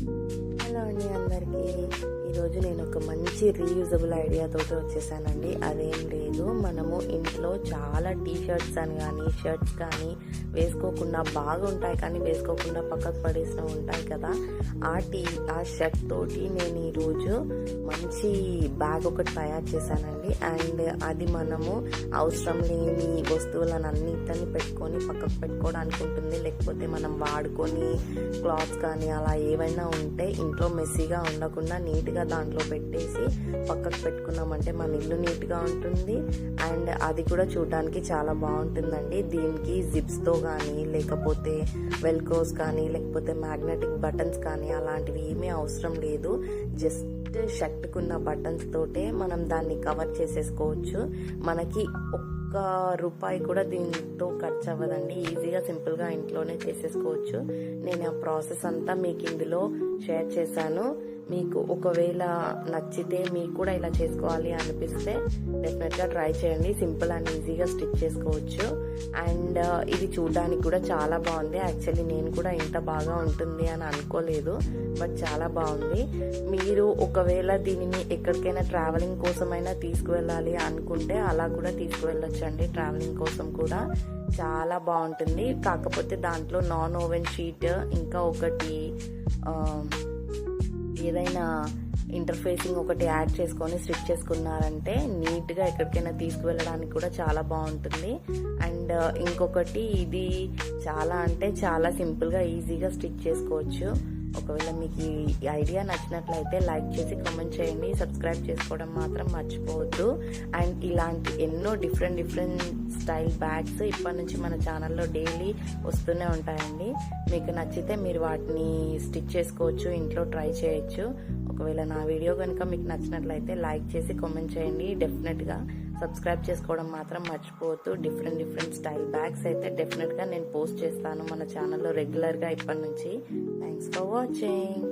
Hello అండి అందరికీ. ఈరోజు నేను ఒక మంచి రీయూజబుల్ ఐడియాతో వచ్చేసానండి. అదేం లేదు, మనము ఇంట్లో చాలా టీ షర్ట్స్ అని కానీ షర్ట్స్ కానీ వేసుకోకుండా బాగుంటాయి కానీ వేసుకోకుండా పక్కకు పడేసిన ఉంటాయి కదా, ఆ షర్ట్ తోటి నేను ఈరోజు మంచి బ్యాగ్ ఒకటి తయారు చేశానండి. అండ్ అది మనము అవసరం లేని వస్తువులను అన్నిటిని పెట్టుకొని పక్కకు పెట్టుకోవడానికి ఉంటుంది. లేకపోతే మనం వాడుకొని క్లాత్స్ కానీ అలా ఏవైనా ఉంటే ఇంట్లో మెస్సీగా ఉండకుండా నీట్గా దాంట్లో పెట్టేసి పక్కకు పెట్టుకున్నామంటే మన ఇల్లు నీట్గా ఉంటుంది. అండ్ అది కూడా చూడడానికి చాలా బాగుంటుందండి. దీనికి జిప్స్తో కానీ లేకపోతే వెల్క్రోస్ కానీ లేకపోతే మ్యాగ్నెటిక్ బటన్స్ కానీ అలాంటివి ఏమీ అవసరం లేదు. జస్ట్ షర్ట్కున్న బటన్స్ తోటే మనం దాన్ని కవర్ చేసేసుకోవచ్చు. మనకి ఒక్క రూపాయి కూడా దీంతో ఖర్చు అవ్వదండి. ఈజీగా సింపుల్గా ఇంట్లోనే చేసేసుకోవచ్చు. నేను ఆ ప్రాసెస్ అంతా మీకు ఇందులో షేర్ చేశాను. మీకు ఒకవేళ నచ్చితే మీకు కూడా ఇలా చేసుకోవాలి అనిపిస్తే డెఫినెట్గా ట్రై చేయండి. సింపుల్ అండ్ ఈజీగా స్టిచ్ చేసుకోవచ్చు. అండ్ ఇది చూడడానికి కూడా చాలా బాగుంది. యాక్చువల్లీ నేను కూడా ఇంత బాగా ఉంటుంది అని అనుకోలేదు, బట్ చాలా బాగుంది. మీరు ఒకవేళ దీనిని ఎక్కడికైనా ట్రావెలింగ్ కోసమైనా తీసుకువెళ్ళాలి అనుకుంటే అలా కూడా తీసుకువెళ్ళొచ్చండి. ట్రావెలింగ్ కోసం కూడా చాలా బాగుంటుంది. కాకపోతే దాంట్లో నాన్ ఓవెన్ షీట్ ఇంకా ఒకటి ఏదైనా ఇంటర్ఫేసింగ్ ఒకటి యాడ్ చేసుకొని స్టిచ్ చేసుకున్నారంటే నీట్గా ఎక్కడికైనా తీసుకువెళ్ళడానికి కూడా చాలా బాగుంటుంది. అండ్ ఇంకొకటి ఇది చాలా అంటే చాలా సింపుల్గా ఈజీగా స్టిచ్ చేసుకోవచ్చు. ఒకవేళ మీకు ఈ ఐడియా నచ్చినట్లయితే లైక్ చేసి కామెంట్ చేయండి. సబ్స్క్రైబ్ చేసుకోవడం మాత్రం మర్చిపోవద్దు. అండ్ ఇలాంటి ఎన్నో డిఫరెంట్ స్టైల్ బ్యాగ్స్ ఇప్పటి నుంచి మన ఛానల్లో డైలీ వస్తూనే ఉంటాయండి. మీకు నచ్చితే మీరు వాటిని స్టిచ్ చేసుకోవచ్చు, ఇంట్లో ట్రై చేయొచ్చు. ఒకవేళ నా వీడియో కనుక మీకు నచ్చినట్లయితే లైక్ చేసి కామెంట్ చేయండి. డెఫినెట్గా సబ్స్క్రైబ్ చేసుకోవడం మాత్రం మర్చిపోవద్దు. డిఫరెంట్ స్టైల్ బ్యాగ్స్ అయితే డెఫినెట్గా నేను పోస్ట్ చేస్తాను మన ఛానల్లో రెగ్యులర్గా ఇప్పటి నుంచి. Thanks for watching.